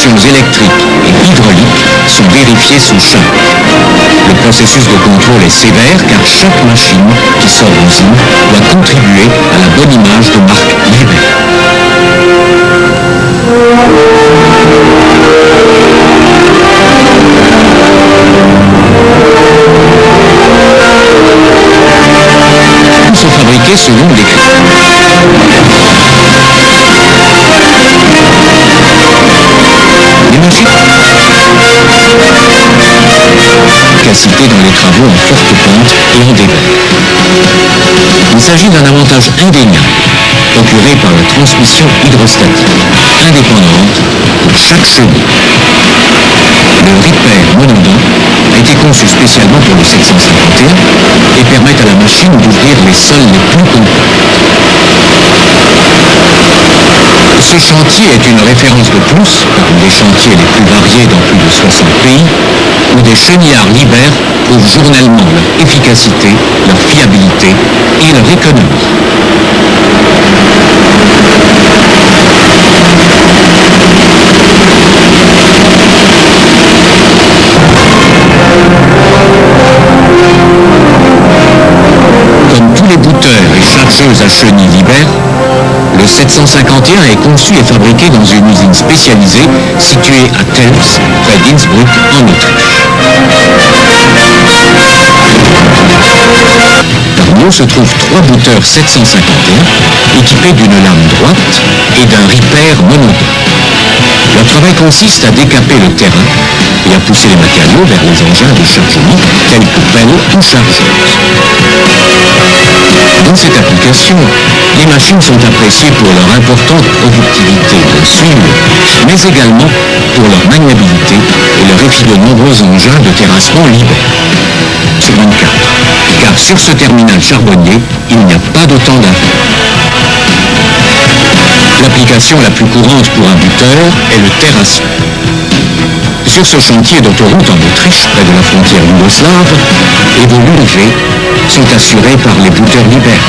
fonctions électriques et hydrauliques sont vérifiées sous champ. Le processus de contrôle est sévère car chaque machine qui sort d'usine doit contribuer à la bonne image de marque Liebherr. Tous sont fabriqués selon les critères. Les machines efficacité dans les travaux en forte pente et en dévers. Il s'agit d'un avantage indéniable procuré par la transmission hydrostatique, indépendante pour chaque chevaux. Le Ripper monodent a été conçu spécialement pour le 751 et permet à la machine d'ouvrir les sols les plus compacts. Ce chantier est une référence de plus parmi les chantiers les plus variés dans plus de 60 pays, où des chenillards Liebherr prouvent journellement leur efficacité, leur fiabilité et leur économie. Comme tous les bouteurs et chargeuses à chenilles Liebherr, le 751 est conçu et fabriqué dans une usine spécialisée située à Telfs, près d'Innsbruck, en Autriche. Parmi eux se trouvent 3 bouteurs 751 équipés d'une lame droite et d'un Ripper monodent. Leur travail consiste à décaper le terrain et à pousser les matériaux vers les engins de chargement tels que pelles ou chargeuses. Dans cette application, les machines sont appréciées pour leur importante productivité, bien sûr, mais également pour leur maniabilité et leur efficace de nombreux engins de terrassement Liebherr. Sur 24, car sur ce terminal charbonnier, il n'y a pas de temps d'arrêt. L'application la plus courante pour un buteur est le terrassement. Sur ce chantier d'autoroute en Autriche, près de la frontière yougoslave, les volumes élevés sont assurés par les bouteurs Liebherr,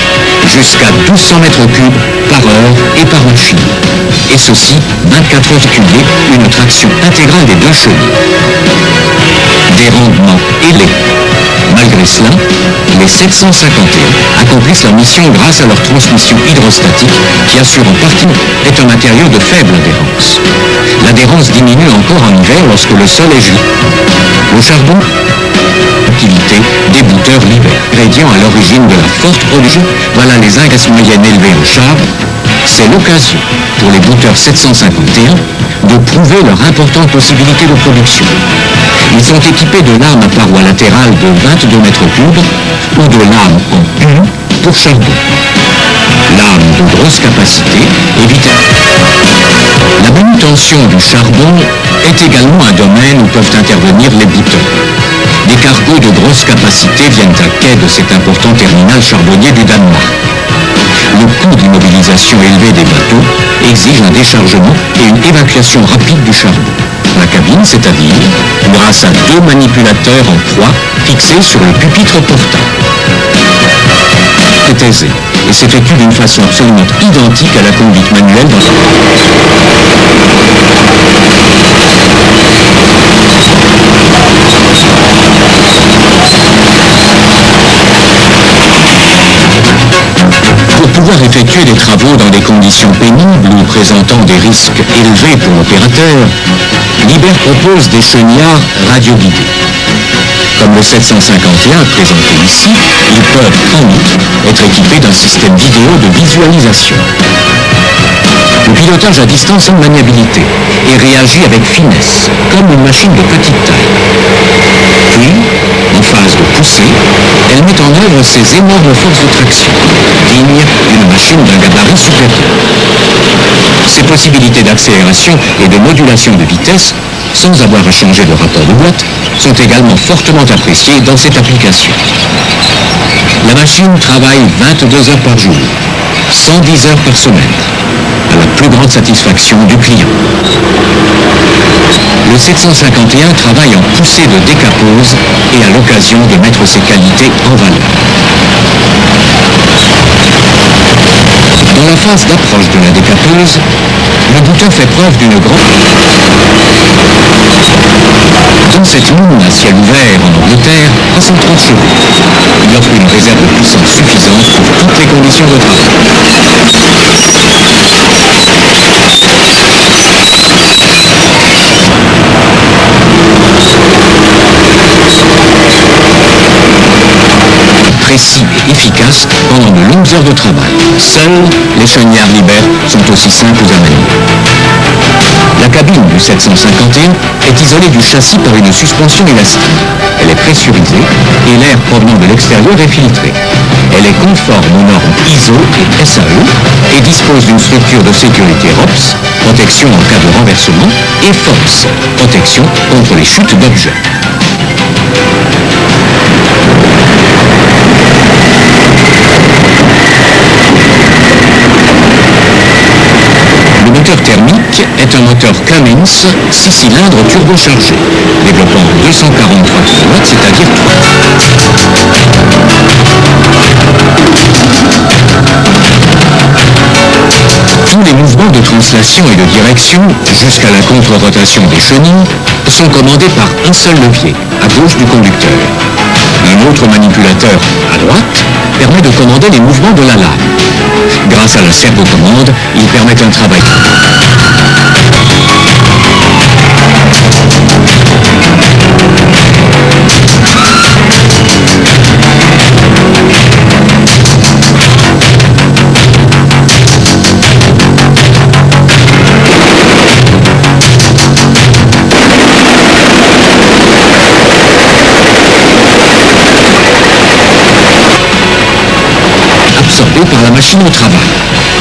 jusqu'à 1200 mètres cubes par heure et par machine. Et ceci, 24 heures cumulées, une traction intégrale des deux chenilles. Des rendements élevés. Malgré cela, les 751 accomplissent leur mission grâce à leur transmission hydrostatique qui assure en partie est un matériau de faible adhérence. L'adhérence diminue encore en hiver lorsque le sol est gelé. Le charbon, l'activité des bouteurs Liebherr. Ingrédient à l'origine de la forte production, voilà les ingrédients moyennes élevées au charbon. C'est l'occasion pour les bouteurs 751 de prouver leur importante possibilité de production. Ils sont équipés de lames à parois latérales de 22 mètres cubes ou de lames en U pour charbon. Lames de grosse capacité évitées. La manutention du charbon est également un domaine où peuvent intervenir les bouteurs. Des cargos de grosse capacité viennent à quai de cet important terminal charbonnier du Danemark. Le coût d'immobilisation élevé des bateaux exige un déchargement et une évacuation rapide du charbon. La cabine, c'est-à-dire grâce à 2 manipulateurs en proie fixés sur le pupitre portant. C'est aisé et s'effectue d'une façon absolument identique à la conduite manuelle dans Pour pouvoir effectuer des travaux dans des conditions pénibles ou présentant des risques élevés pour l'opérateur, Liebherr propose des chenillards radioguidés. Comme le 751 présenté ici, ils peuvent en outre être équipés d'un système vidéo de visualisation. Le pilotage à distance a une maniabilité et réagit avec finesse, comme une machine de petite taille. Puis, en phase de poussée, elle met en œuvre ses énormes forces de traction, dignes d'une machine d'un gabarit supérieur. Ces possibilités d'accélération et de modulation de vitesse, sans avoir à changer de rapport de boîte, sont également fortement appréciées dans cette application. La machine travaille 22 heures par jour, 110 heures par semaine, à la plus grande satisfaction du client. Le 751 travaille en poussée de décapose et a l'occasion de mettre ses qualités en valeur. Dans la phase d'approche de la décapeuse, le bouton fait preuve d'une grande... Dans cette mine à ciel ouvert en Angleterre, 330 chevaux. Il offre une réserve de puissance suffisante pour toutes les conditions de travail. Précis et efficace pendant de longues heures de travail. Seuls les chenillards Liebherr sont aussi simples à manier. La cabine du 751 est isolée du châssis par une suspension élastique. Elle est pressurisée et l'air provenant de l'extérieur est filtré. Elle est conforme aux normes ISO et SAE et dispose d'une structure de sécurité ROPS, protection en cas de renversement, et FOPS, protection contre les chutes d'objets. Le moteur thermique est un moteur Cummins 6 cylindres turbochargé, développant 243 kW, c'est-à-dire 3. Tous les mouvements de translation et de direction, jusqu'à la contre-rotation des chenilles, sont commandés par un seul levier, à gauche du conducteur. Un autre manipulateur, à droite, permet de commander les mouvements de la lame. Grâce à la servocommande, il permet un travail. Absorbé par la machine au travail.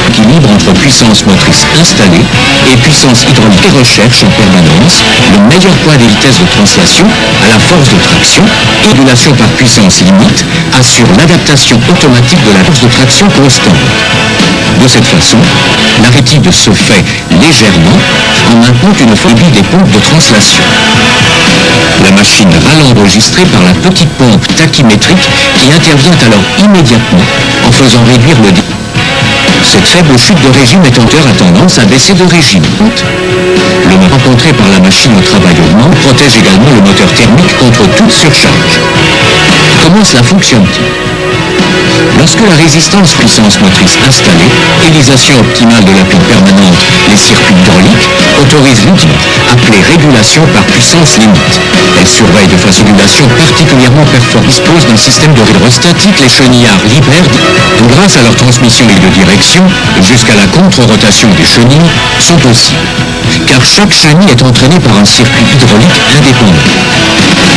Équilibre entre puissance motrice installée et puissance hydraulique et recherche en permanence, le meilleur point des vitesses de translation à la force de traction et régulation par puissance limite assure l'adaptation automatique de la force de traction constante. De cette façon, l'arrêtive se fait légèrement en maintenant une phobie des pompes de translation. La machine râle enregistrée par la petite pompe tachymétrique qui intervient alors immédiatement en faisant réduire le débit. Cette faible chute de régime étanteur a tendance à baisser de régime. Le moteur rencontré par la machine au travail augmente protège également le moteur thermique contre toute surcharge. Comment cela fonctionne-t-il ? Lorsque la résistance puissance motrice installée, réalisation optimale de la pile permanente, les circuits hydrauliques, autorise l'outil appelé régulation par puissance limite. Elle surveille de façon régulation particulièrement performante, dispose d'un système de hydrostatique, les chenillards Liebherr, grâce à leur transmission et de direction, jusqu'à la contre-rotation des chenilles, sont possibles. Car chaque chenille est entraînée par un circuit hydraulique indépendant.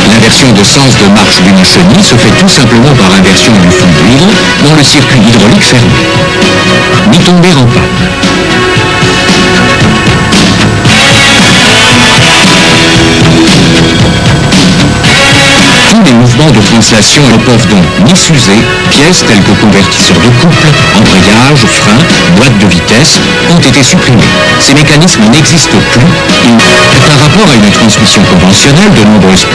L'inversion de sens de marche d'une chenille se fait tout simplement par inversion du flux d'huile dans le circuit hydraulique fermé. Ni tomber en panne. Tous les mouvements de translation ne peuvent donc ni s'user, pièces telles que convertisseurs de couple, embrayage, frein, boîte de vitesse ont été supprimés. Ces mécanismes n'existent plus par rapport à une transmission conventionnelle de nombreuses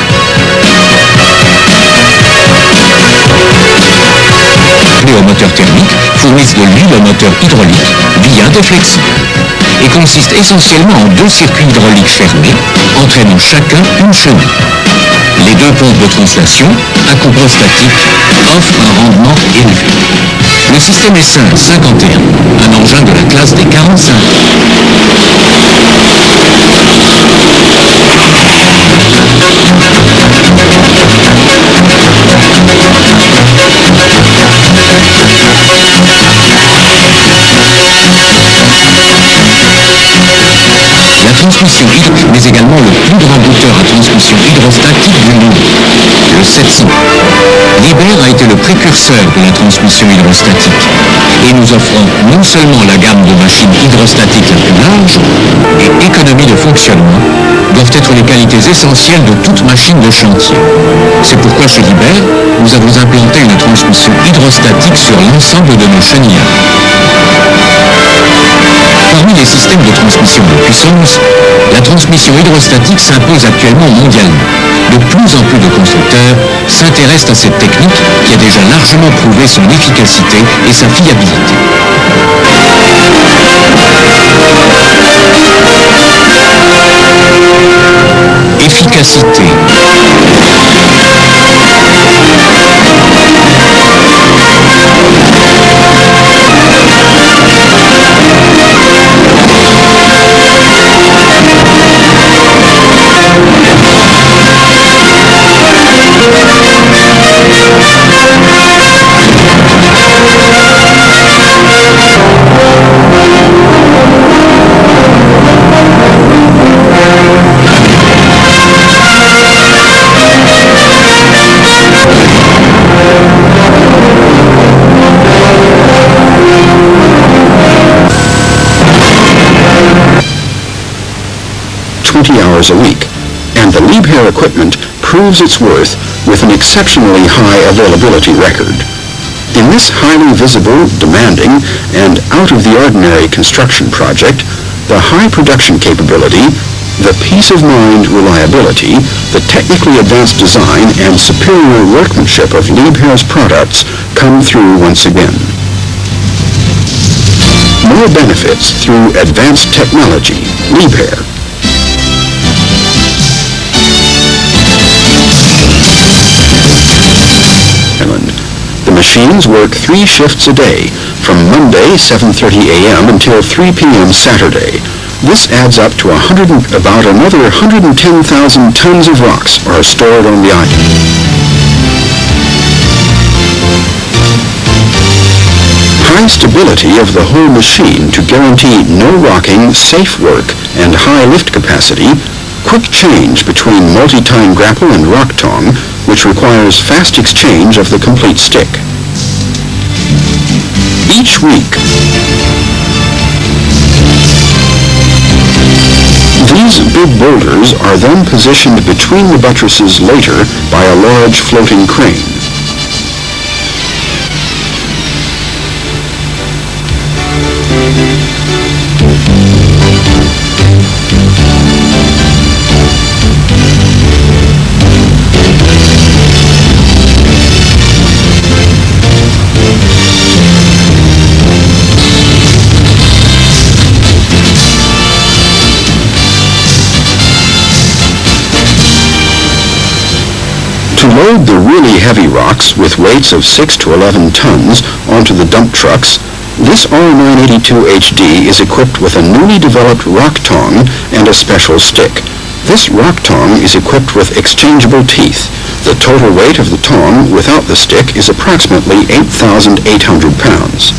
au moteur thermique fournissent de l'huile au moteur hydraulique via des flexibles et consistent essentiellement en deux circuits hydrauliques fermés entraînant chacun une chenille. Les deux pompes de translation, à compression statique, offrent un rendement élevé. Le système est 51, un engin de la classe des 45. La transmission hydraulique, mais également le plus grand moteur à transmission hydrostatique du monde, le 700. Liebherr a été le précurseur de la transmission hydrostatique et nous offrant non seulement la gamme de machines hydrostatiques la plus large et économie de fonctionnement doivent être les qualités essentielles de toute machine de chantier. C'est pourquoi chez Liebherr, nous avons implanté une transmission hydrostatique sur l'ensemble de nos chenillards. Parmi les systèmes de transmission de puissance, la transmission hydrostatique s'impose actuellement mondialement. De plus en plus de constructeurs s'intéressent à cette technique qui a déjà largement prouvé son efficacité et sa fiabilité. Efficacité. Hours a week, and the Liebherr equipment proves its worth with an exceptionally high availability record. In this highly visible, demanding, and out-of-the-ordinary construction project, the high production capability, the peace-of-mind reliability, the technically advanced design, and superior workmanship of Liebherr's products come through once again. More benefits through advanced technology. Liebherr. The machines work 3 shifts a day, from Monday 7:30 a.m. until 3 p.m. Saturday. This adds up to about another 110,000 tons of rocks are stored on the island. High stability of the whole machine to guarantee no rocking, safe work, and high lift capacity. Quick change between multi-tine grapple and rock tong, which requires fast exchange of the complete stick. Each week, these big boulders are then positioned between the buttresses later by a large floating crane. To load the really heavy rocks with weights of 6 to 11 tons onto the dump trucks, this R982 HD is equipped with a newly developed rock tong and a special stick. This rock tong is equipped with exchangeable teeth. The total weight of the tong without the stick is approximately 8,800 pounds.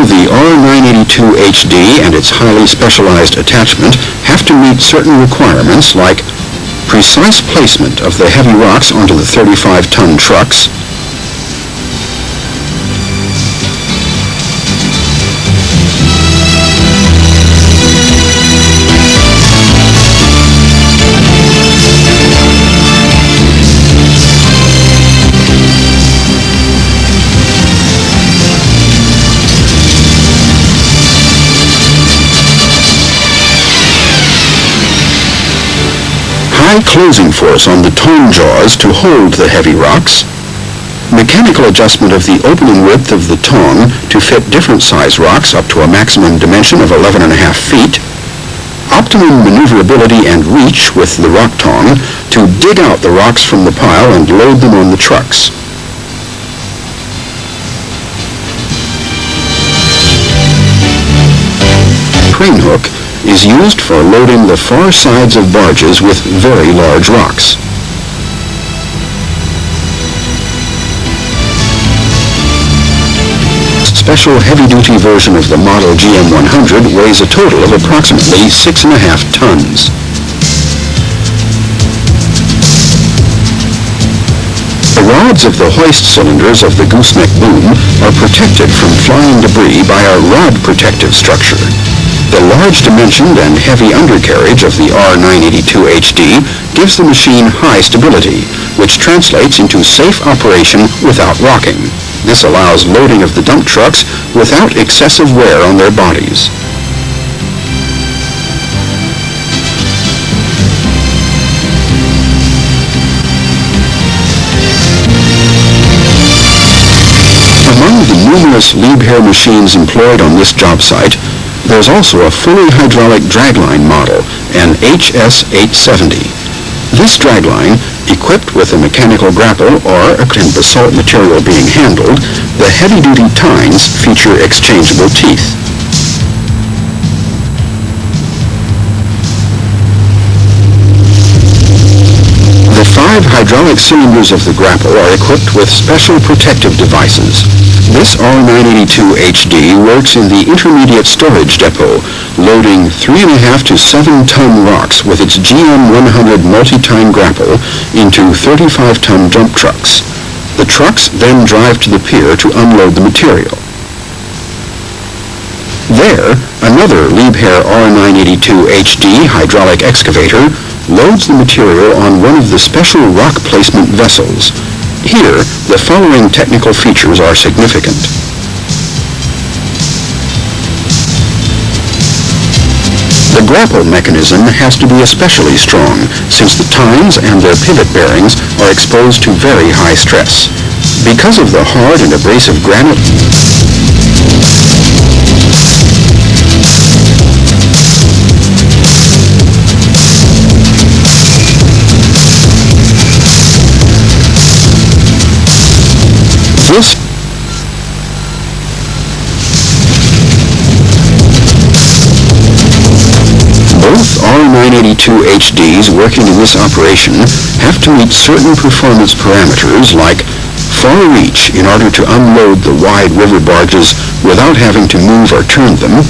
The R982 HD and its highly specialized attachment have to meet certain requirements like precise placement of the heavy rocks onto the 35-ton trucks, high closing force on the tong jaws to hold the heavy rocks, mechanical adjustment of the opening width of the tong to fit different size rocks up to a maximum dimension of 11.5 feet, optimum maneuverability and reach with the rock tong to dig out the rocks from the pile and load them on the trucks. Crane hook is used for loading the far sides of barges with very large rocks. special heavy-duty version of the model GM100 weighs a total of approximately 6.5 tons. The rods of the hoist cylinders of the gooseneck boom are protected from flying debris by a rod protective structure. The large dimensioned and heavy undercarriage of the R982 HD gives the machine high stability, which translates into safe operation without rocking. This allows loading of the dump trucks without excessive wear on their bodies. Among the numerous Liebherr machines employed on this job site, there's also a fully hydraulic dragline model, an HS870. This dragline, equipped with a mechanical grapple or a basalt material being handled, the heavy-duty tines feature exchangeable teeth. The 5 hydraulic cylinders of the grapple are equipped with special protective devices. This R982 HD works in the intermediate storage depot, loading 3.5 to 7-ton rocks with its GM100 multi-tine grapple into 35-ton dump trucks. The trucks then drive to the pier to unload the material. There, another Liebherr R982 HD hydraulic excavator loads the material on one of the special rock placement vessels. Here, the following technical features are significant. The grapple mechanism has to be especially strong, since the tines and their pivot bearings are exposed to very high stress. Because of the hard and abrasive granite, both R982 HDs working in this operation have to meet certain performance parameters like far reach in order to unload the wide river barges without having to move or turn them,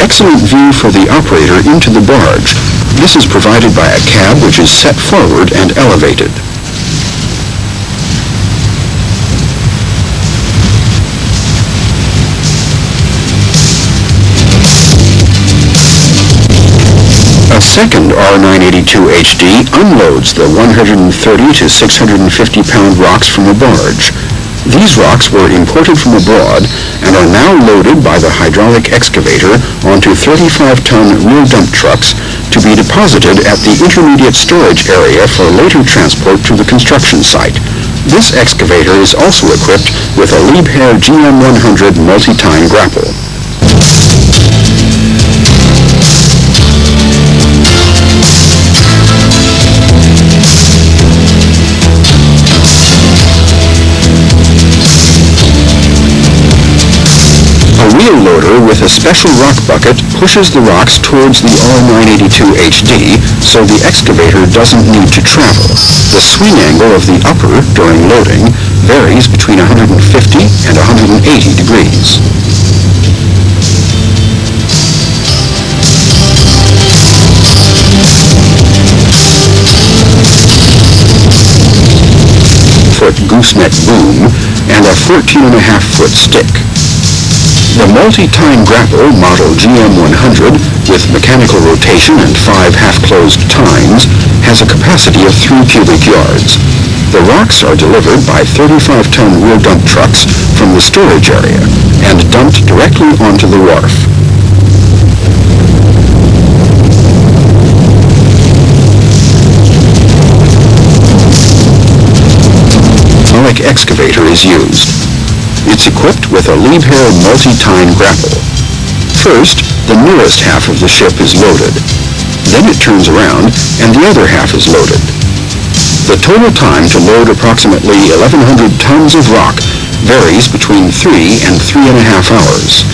excellent view for the operator into the barge. This is provided by a cab which is set forward and elevated. A second R982 HD unloads the 130 to 650 pound rocks from a barge. These rocks were imported from abroad and are now loaded by the hydraulic excavator onto 35-ton rear dump trucks to be deposited at the intermediate storage area for later transport to the construction site. This excavator is also equipped with a Liebherr GM100 multi-tine grapple. A wheel loader with a special rock bucket pushes the rocks towards the R982 HD so the excavator doesn't need to travel. The swing angle of the upper during loading varies between 150 and 180 degrees. Foot gooseneck boom and a 14.5-foot stick. The multi-tine grapple model GM100 with mechanical rotation and 5 half-closed tines has a capacity of 3 cubic yards. The rocks are delivered by 35-ton rear dump trucks from the storage area and dumped directly onto the wharf. Hydraulic excavator is used. It's equipped with a Liebherr multi-tine grapple. First, the nearest half of the ship is loaded. Then it turns around and the other half is loaded. The total time to load approximately 1,100 tons of rock varies between 3 and 3.5 hours.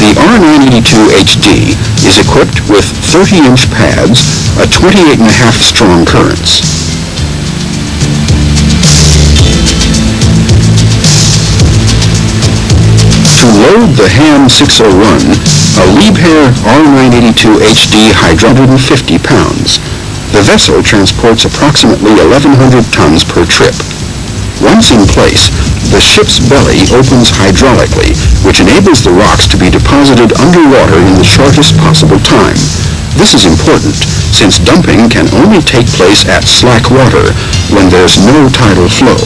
The R982 HD is equipped with 30-inch pads, a 28.5 strong currents. To load the Ham 601, a Liebherr R982 HD hydraulic 50 pounds. The vessel transports approximately 1,100 tons per trip. Once in place, the ship's belly opens hydraulically, which enables the rocks to be deposited underwater in the shortest possible time. This is important, since dumping can only take place at slack water when there's no tidal flow.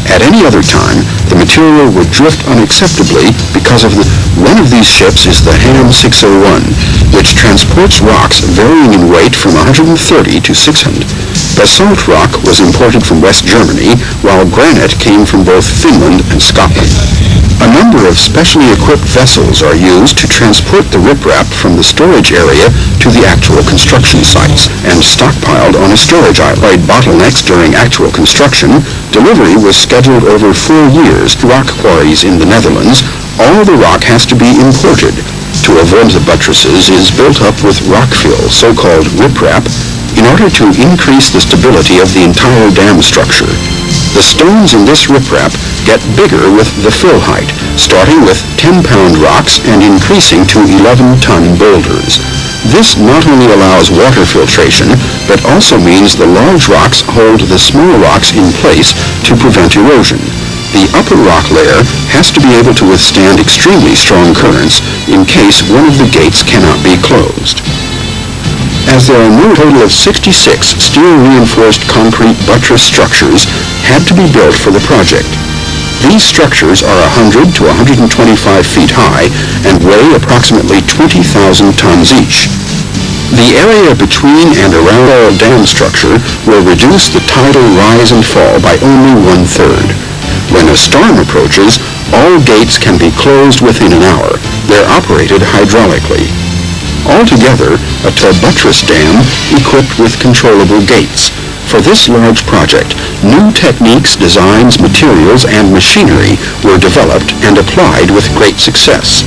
At any other time, the material would drift unacceptably because one of these ships is the Ham 601, which transports rocks varying in weight from 130 to 600. Basalt rock was imported from West Germany, while granite came from both Finland and Scotland. A number of specially equipped vessels are used to transport the riprap from the storage area to the actual construction sites and stockpiled on a storage island. Bottlenecks during actual construction, delivery was scheduled over 4 years. Rock quarries in the Netherlands, all the rock has to be imported. To avoid the buttresses is built up with rock fill, so-called riprap, in order to increase the stability of the entire dam structure. The stones in this riprap get bigger with the fill height, starting with 10-pound rocks and increasing to 11-ton boulders. This not only allows water filtration, but also means the large rocks hold the small rocks in place to prevent erosion. The upper rock layer has to be able to withstand extremely strong currents in case one of the gates cannot be closed. As there are no total of 66 steel-reinforced concrete buttress structures had to be built for the project. These structures are 100 to 125 feet high and weigh approximately 20,000 tons each. The area between and around our dam structure will reduce the tidal rise and fall by only 1/3. When a storm approaches, all gates can be closed within an hour. They're operated hydraulically. Altogether, a buttress dam equipped with controllable gates. For this large project, new techniques, designs, materials, and machinery were developed and applied with great success.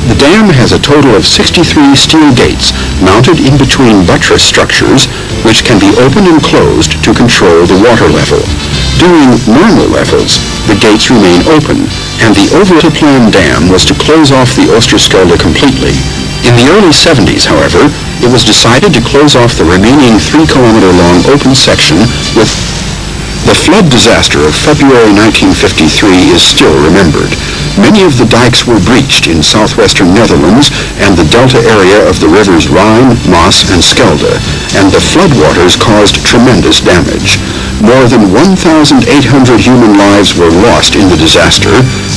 The dam has a total of 63 steel gates mounted in between buttress structures, which can be opened and closed to control the water level. During normal levels, the gates remain open, and the overall plan dam was to close off the Oosterschelde completely. In the early 70s, however, it was decided to close off the remaining 3-kilometer-long open section with the flood disaster of February 1953 is still remembered. Many of the dikes were breached in southwestern Netherlands and the delta area of the rivers Rhine, Maas, and Schelde, and the floodwaters caused tremendous damage. More than 1,800 human lives were lost in the disaster,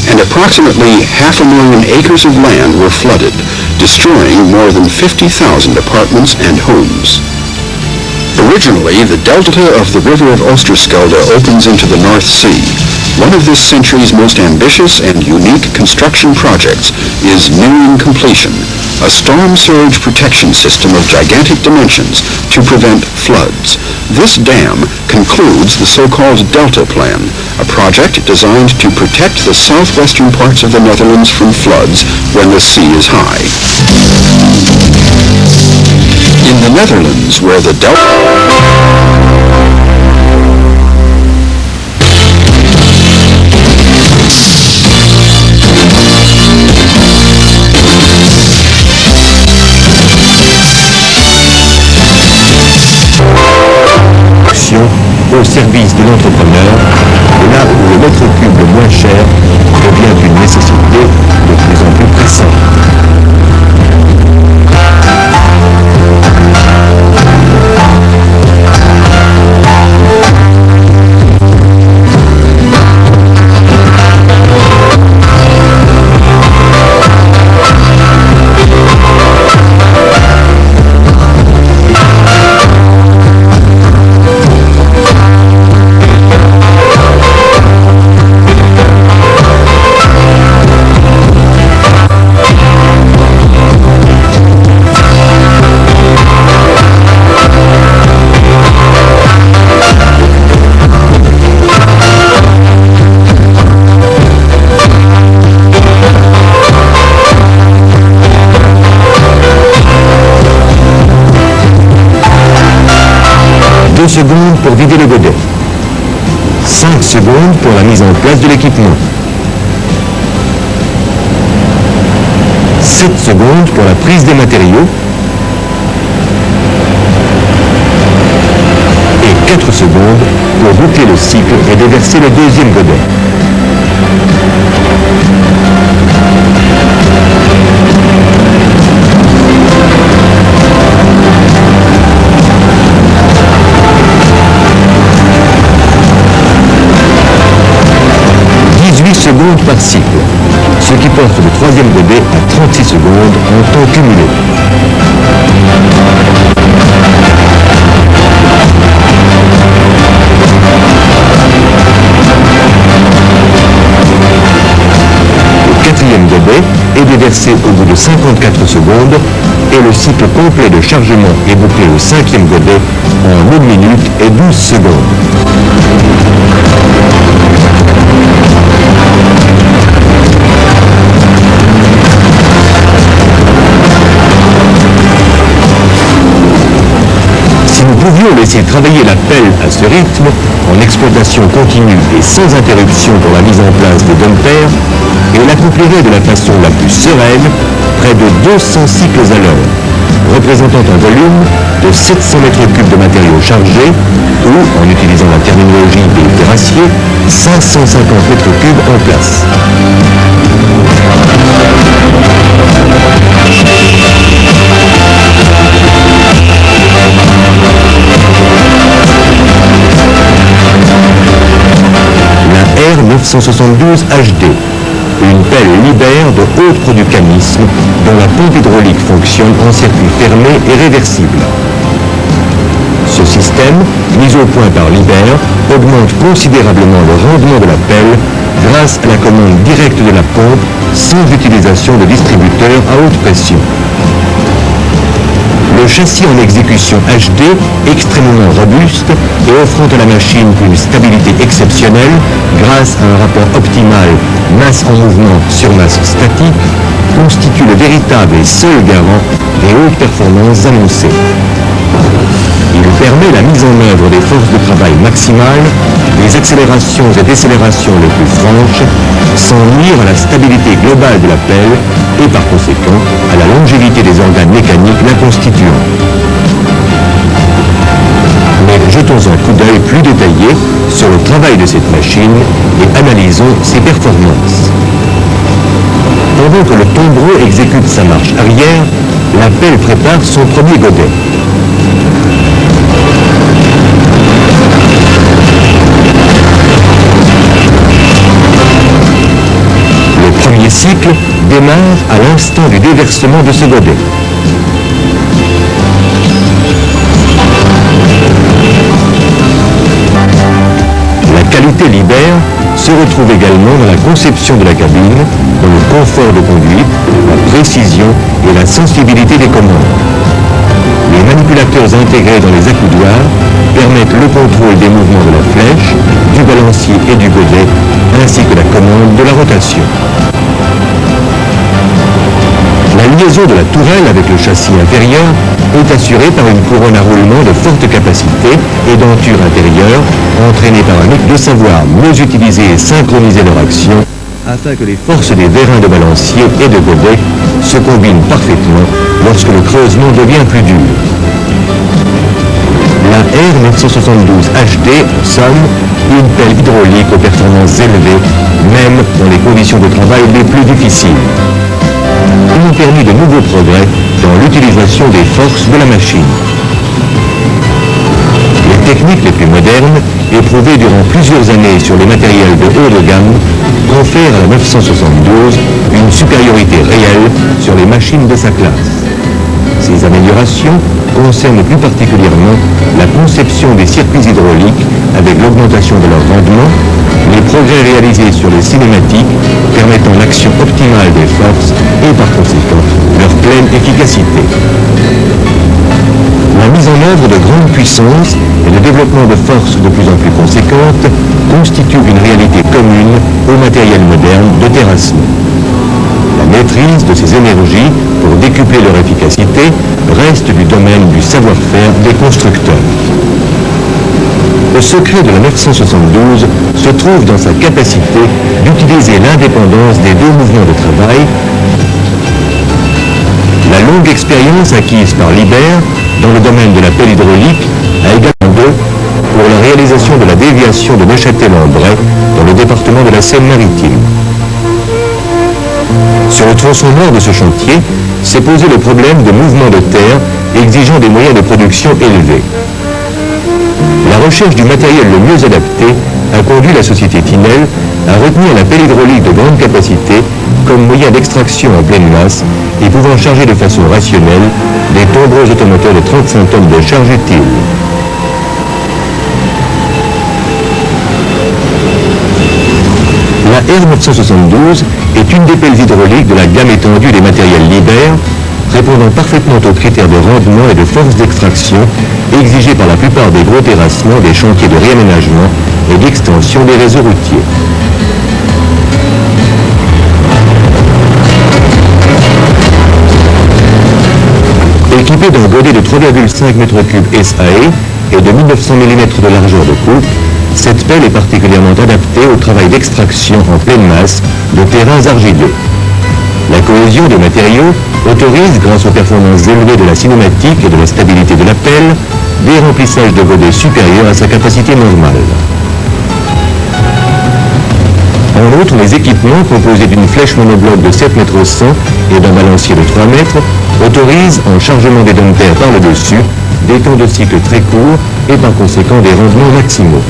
and approximately 500,000 acres of land were flooded, destroying more than 50,000 apartments and homes. Originally, the delta of the river of Oosterschelde opens into the North Sea. One of this century's most ambitious and unique construction projects is nearing completion, a storm surge protection system of gigantic dimensions to prevent floods. This dam concludes the so-called Delta Plan, a project designed to protect the southwestern parts of the Netherlands from floods when the sea is high. In the Netherlands, where the au service de l'entrepreneur, là où le mètre cube le moins cher devient une nécessité de plus en plus pressante. Secondes pour vider le godet. 5 secondes pour la mise en place de l'équipement. 7 secondes pour la prise des matériaux et 4 secondes pour boucler le cycle et déverser le deuxième godet. Secondes par cycle, ce qui porte le troisième godet à 36 secondes en temps cumulé. Le quatrième godet est déversé au bout de 54 secondes et le cycle complet de chargement est bouclé au cinquième godet en 1 minute et 12 secondes. Si nous pouvions laisser travailler la pelle à ce rythme, en exploitation continue et sans interruption pour la mise en place des dampers, elle accomplirait de la façon la plus sereine près de 200 cycles à l'heure, représentant un volume de 700 mètres cubes de matériaux chargés ou, en utilisant la terminologie des terrassiers, 550 mètres cubes en place. R972 HD, une pelle Liebherr de haute producamisme dont la pompe hydraulique fonctionne en circuit fermé et réversible. Ce système, mis au point par Liebherr, augmente considérablement le rendement de la pelle grâce à la commande directe de la pompe sans utilisation de distributeur à haute pression. Le châssis en exécution HD, extrêmement robuste et offrant à la machine une stabilité exceptionnelle grâce à un rapport optimal masse en mouvement sur masse statique, constitue le véritable et seul garant des hautes performances annoncées. Il permet la mise en œuvre des forces de travail maximales, des accélérations et décélérations les plus franches, sans nuire à la stabilité globale de la pelle et par conséquent à la longévité des organes mécaniques la constituant. Mais jetons un coup d'œil plus détaillé sur le travail de cette machine et analysons ses performances. Pendant que le tombereau exécute sa marche arrière, la pelle prépare son premier godet. Le premier cycle démarre à l'instant du déversement de ce godet. La qualité Liebherr se retrouve également dans la conception de la cabine, dans le confort de conduite, la précision et la sensibilité des commandes. Les manipulateurs intégrés dans les accoudoirs permettent le contrôle des mouvements de la flèche, du balancier et du godet, ainsi que la commande de la rotation. La liaison de la tourelle avec le châssis inférieur est assurée par une couronne à roulement de forte capacité et denture intérieure, entraînée par un mec de savoir mieux utiliser et synchroniser leur action, afin que les forces des vérins de balancier et de godet se combinent parfaitement lorsque le creusement devient plus dur. La R972 HD, en somme, une pelle hydraulique aux performances élevées, même dans les conditions de travail les plus difficiles. Ils ont permis de nouveaux progrès dans l'utilisation des forces de la machine. Les techniques les plus modernes, éprouvées durant plusieurs années sur les matériels de haut de gamme, confèrent à la 972 une supériorité réelle sur les machines de sa classe. Ces améliorations concernent plus particulièrement la conception des circuits hydrauliques avec l'augmentation de leur rendement, les progrès réalisés sur les cinématiques permettant l'action optimale des forces et par conséquent leur pleine efficacité. La mise en œuvre de grandes puissances et le développement de forces de plus en plus conséquentes constituent une réalité commune au matériel moderne de terrassement. La maîtrise de ces énergies pour décupler leur efficacité reste du domaine du savoir-faire des constructeurs. Le secret de la 972 se trouve dans sa capacité d'utiliser l'indépendance des deux mouvements de travail La longue expérience acquise par Liebherr dans le domaine de la pelle hydraulique a également d'eux pour la réalisation de la déviation de Neuchâtel-en-Bray dans le département de la Seine-Maritime. Sur le tronçon nord de ce chantier s'est posé le problème de mouvement de terre exigeant des moyens de production élevés. La recherche du matériel le mieux adapté a conduit la société Tinel à retenir la pelle hydraulique de grande capacité comme moyen d'extraction en pleine masse et pouvant charger de façon rationnelle des nombreux automoteurs de 35 tonnes de charge utile. La R972 est une des pelles hydrauliques de la gamme étendue des matériels Liebherr, répondant parfaitement aux critères de rendement et de force d'extraction exigés par la plupart des gros terrassements des chantiers de réaménagement et d'extension des réseaux routiers. Équipée d'un godet de 3,5 m3 SAE et de 1900 mm de largeur de coupe, cette pelle est particulièrement adaptée au travail d'extraction en pleine masse de terrains argileux. La cohésion des matériaux autorise, grâce aux performances élevées de la cinématique et de la stabilité de la pelle, des remplissages de godets supérieurs à sa capacité normale. En outre, les équipements composés d'une flèche monobloc de 7 m 100 et d'un balancier de 3 mètres autorisent, en chargement des dampers par le dessus, des temps de cycle très courts et par conséquent des rendements maximaux.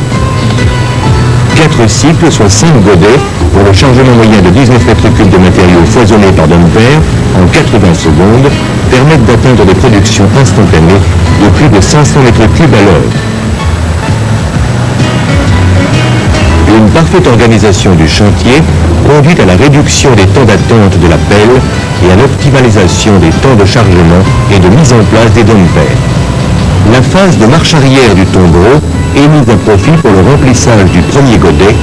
4 cycles, soit 5 godets, pour le chargement moyen de 19 m3 de matériaux foisonnés par damper en 80 secondes, permettent d'atteindre des productions instantanées de plus de 500 m3 à l'heure. Une parfaite organisation du chantier conduit à la réduction des temps d'attente de la pelle et à l'optimalisation des temps de chargement et de mise en place des dampers. La phase de marche arrière du tombereau est mise à profit pour le remplissage du premier godet,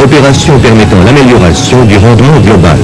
opération permettant l'amélioration du rendement global.